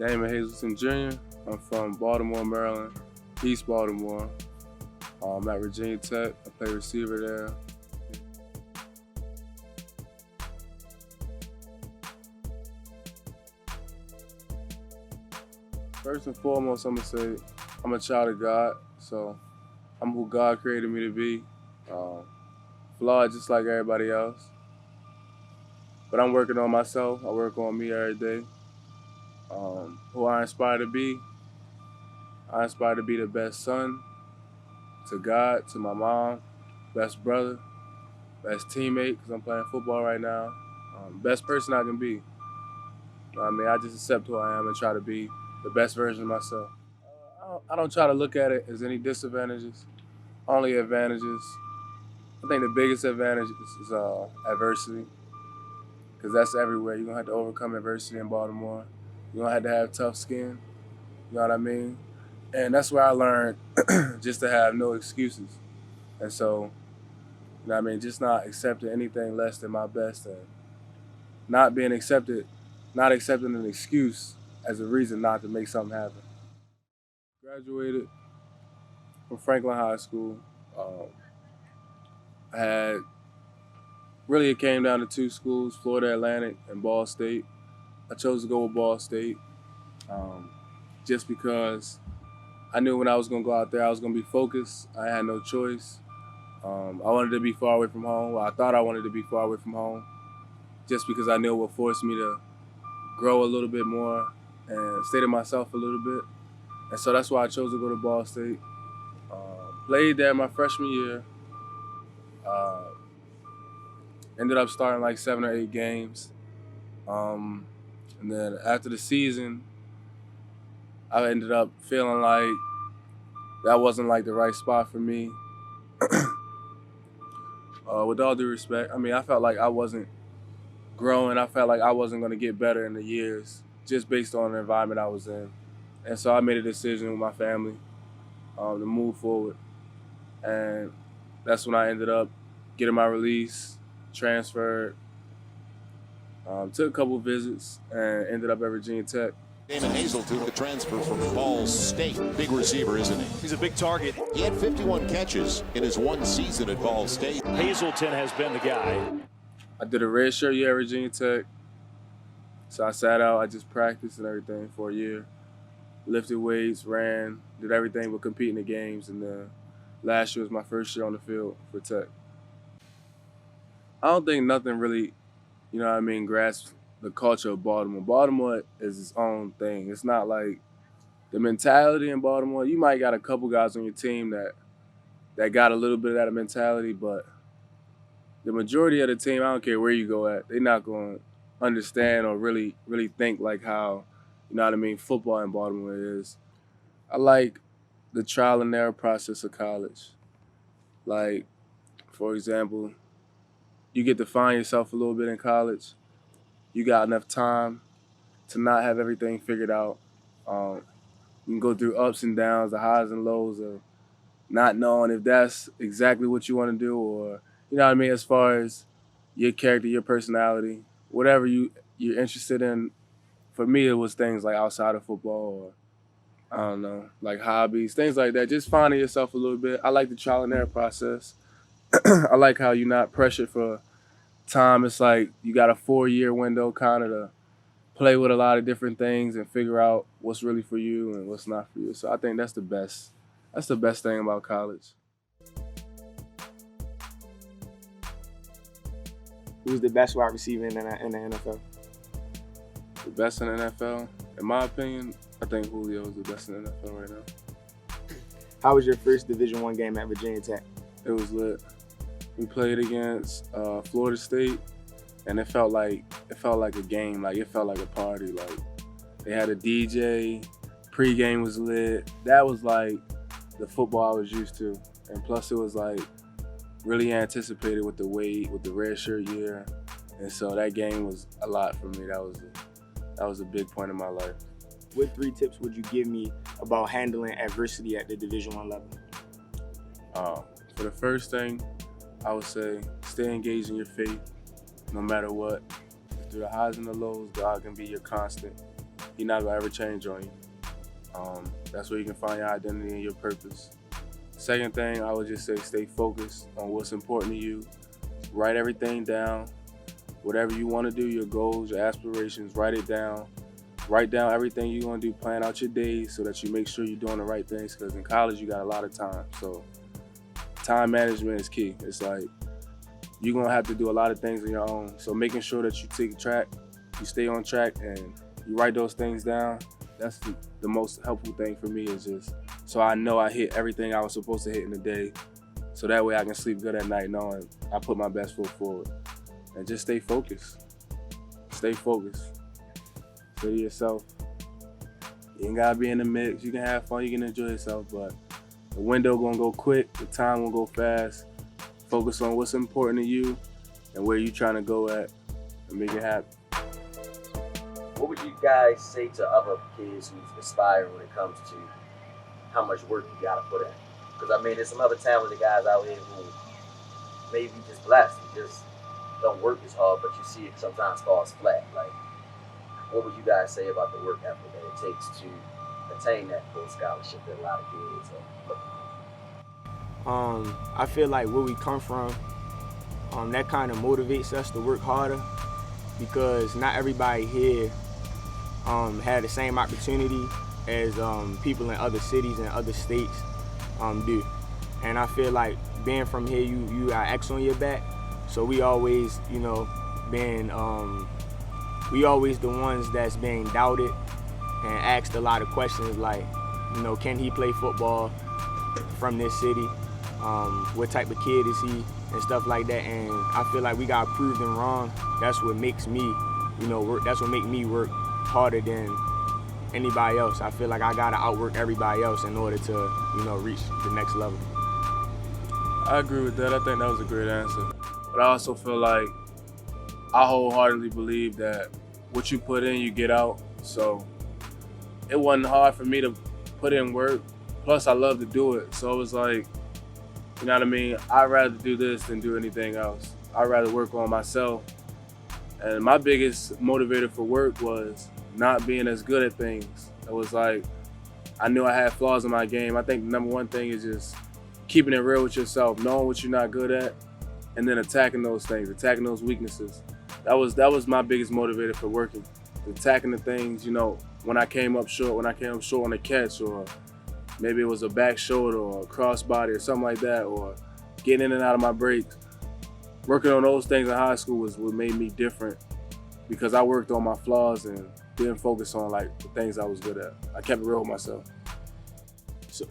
Damon Hazelton Jr. I'm from Baltimore, Maryland, East Baltimore. I'm at Virginia Tech. I play receiver there. First and foremost, I'm gonna say I'm a child of God, so I'm who God created me to be. Flawed just like everybody else, but I'm working on myself. I work on me every day. Who I inspire to be? I aspire to be the best son to God, to my mom, best brother, best teammate, because I'm playing football right now. Best person I can be. I mean, I just accept who I am and try to be the best version of myself. I don't try to look at it as any disadvantages, only advantages. I think the biggest advantage is adversity, because that's everywhere. You're going to have to overcome adversity in Baltimore. You're going to have tough skin, you know what I mean? And that's where I learned just to have no excuses. And so, you know what I mean, just not accepting anything less than my best and not accepting an excuse as a reason not to make something happen. Graduated from Franklin High School. It came down to two schools, Florida Atlantic and Ball State. I chose to go with Ball State just because I knew when I was going to go out there, I was going to be focused. I had no choice. I wanted to be far away from home. Well, I thought I wanted to be far away from home just because I knew it would force me to grow a little bit more and stay to myself a little bit. And so that's why I chose to go to Ball State. Played there my freshman year. Ended up starting like 7 or 8 games. And then after the season, I ended up feeling like that wasn't like the right spot for me. With all due respect, I mean, I felt like I wasn't growing. I felt like I wasn't going to get better in the years just based on the environment I was in. And so I made a decision with my family to move forward. And that's when I ended up getting my release, transferred, took a couple visits, and ended up at Virginia Tech. Damon Hazelton, the transfer from Ball State. Big receiver, isn't he? He's a big target. He had 51 catches in his one season at Ball State. Hazelton has been the guy. I did a redshirt year at Virginia Tech. So I sat out, I just practiced and everything for a year. Lifted weights, ran, did everything but compete in the games. And then last year was my first year on the field for Tech. I don't think nothing really, you know what I mean, grasps the culture of Baltimore. Baltimore is its own thing. It's not like the mentality in Baltimore. You might got a couple guys on your team that got a little bit of that mentality, but the majority of the team, I don't care where you go at, they're not going to understand or really think like how, you know what I mean, football in Baltimore is. I like the trial and error process of college. Like, for example, you get to find yourself a little bit in college. You got enough time to not have everything figured out. You can go through ups and downs, the highs and lows of not knowing if that's exactly what you want to do, or, you know what I mean, as far as your character, your personality, whatever you're interested in. For me, it was things like outside of football, or I don't know, like hobbies, things like that. Just finding yourself a little bit. I like the trial and error process. I like how you're not pressured for time. It's like you got a 4-year window kind of to play with a lot of different things and figure out what's really for you and what's not for you. So I think that's the best. That's the best thing about college. Who's the best wide receiver in the NFL? The best in the NFL? In my opinion, I think Julio is the best in the NFL right now. How was your first Division I game at Virginia Tech? It was lit. We played against Florida State, and it felt like a game. Like, it felt like a party. Like, they had a DJ. Pre-game was lit. That was like the football I was used to, and plus it was like really anticipated with the weight, with the red shirt year, and so that game was a lot for me. That was a big point in my life. What 3 tips would you give me about handling adversity at the Division I level? For the first thing, I would say stay engaged in your faith, no matter what. Through the highs and the lows, God can be your constant. He's not gonna ever change on you. That's where you can find your identity and your purpose. Second thing, I would just say stay focused on what's important to you. Write everything down. Whatever you want to do, your goals, your aspirations, write it down. Write down everything you're going to do, plan out your days so that you make sure you're doing the right things, because in college you got a lot of time. So time management is key. It's like you're going to have to do a lot of things on your own. So making sure that you take track, you stay on track, and you write those things down, that's the most helpful thing for me, is just so I know I hit everything I was supposed to hit in the day, so that way I can sleep good at night knowing I put my best foot forward. And just stay focused. Stay focused. Stay to yourself. You ain't gotta be in the mix. You can have fun, you can enjoy yourself, but the window gonna go quick, the time will go fast. Focus on what's important to you and where you trying to go at and make it happen. What would you guys say to other kids who's aspiring when it comes to how much work you gotta put in? Because I mean, there's some other talented guys out here who maybe just blessed and just don't work as hard, but you see it sometimes falls flat. Like, what would you guys say about the work effort that it takes to attain that full scholarship that a lot of kids are looking for? I feel like where we come from, that kind of motivates us to work harder, because not everybody here had the same opportunity as people in other cities and other states do. And I feel like being from here, you got X on your back. So we always, we always the ones that's being doubted and asked a lot of questions like, can he play football from this city? What type of kid is he? And stuff like that. And I feel like we got proved them wrong. That's what makes me, work. That's what makes me work harder than anybody else. I feel like I gotta outwork everybody else in order to, reach the next level. I agree with that. I think that was a great answer. But I also feel like I wholeheartedly believe that what you put in, you get out. So it wasn't hard for me to put in work. Plus, I love to do it. So it was like, you know what I mean? I'd rather do this than do anything else. I'd rather work on myself. And my biggest motivator for work was not being as good at things. It was like, I knew I had flaws in my game. I think the number one thing is just keeping it real with yourself, knowing what you're not good at, and then attacking those things, attacking those weaknesses. That was my biggest motivator for working. Attacking the things, when I came up short on a catch, or maybe it was a back shoulder or a crossbody or something like that, or getting in and out of my breaks. Working on those things in high school was what made me different, because I worked on my flaws and didn't focus on the things I was good at. I kept it real with myself.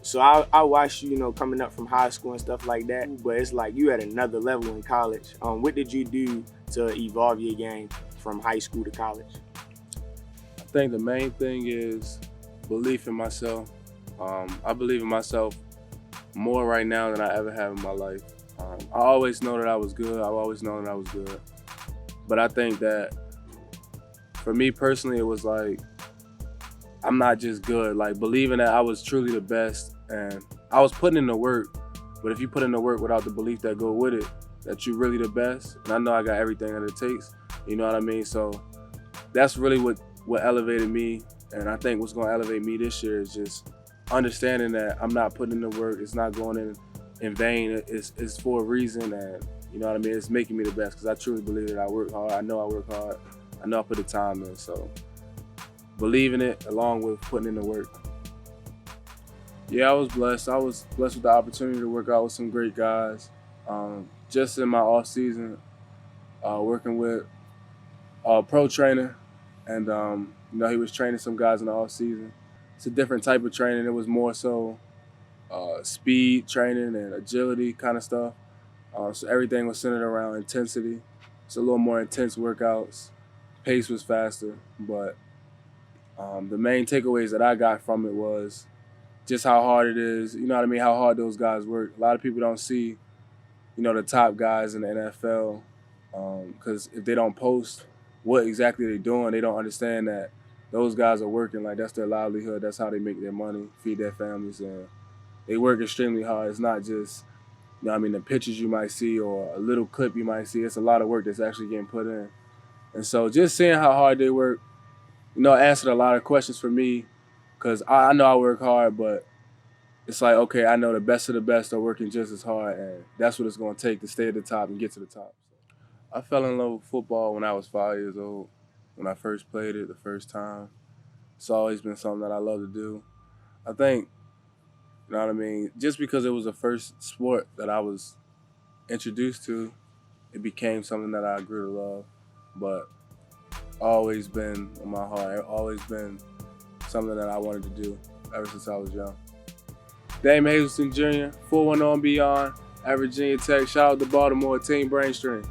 So I watched you, coming up from high school and stuff like that, but it's like you at another level in college. What did you do to evolve your game from high school to college? I think the main thing is belief in myself. I believe in myself more right now than I ever have in my life. I always know that I was good. I've always known that I was good. But I think that for me personally, it was like, I'm not just good. Like, believing that I was truly the best, and I was putting in the work. But if you put in the work without the belief that go with it, that you're really the best, and I know I got everything that it takes, you know what I mean? So that's really what elevated me. And I think what's gonna elevate me this year is just understanding that I'm not putting in the work. It's not going in vain. It's for a reason, and you know what I mean? It's making me the best, because I truly believe that I work hard. I know I work hard. I know I put the time in. So believing it along with putting in the work. Yeah, I was blessed. I was blessed with the opportunity to work out with some great guys. Just in my off season, working with a pro trainer, and he was training some guys in the off season. It's a different type of training. It was more so speed training and agility kind of stuff. So everything was centered around intensity. It's a little more intense workouts. Pace was faster, but the main takeaways that I got from it was just how hard it is. You know what I mean? How hard those guys work. A lot of people don't see, the top guys in the NFL, because if they don't post what exactly they're doing, they don't understand that those guys are working. Like, that's their livelihood. That's how they make their money, feed their families, and they work extremely hard. It's not just, the pictures you might see or a little clip you might see. It's a lot of work that's actually getting put in. And so just seeing how hard they work, answered a lot of questions for me, because I know I work hard, but it's like, okay, I know the best of the best are working just as hard, and that's what it's going to take to stay at the top and get to the top. I fell in love with football when I was 5 years old, when I first played it the first time. It's always been something that I love to do. I think, you know what I mean, just because it was the first sport that I was introduced to, it became something that I grew to love. But always been on my heart, always been something that I wanted to do ever since I was young. Damon Hazelton Jr., 410 and beyond, at Virginia Tech. Shout out to Baltimore, Team Brainstream.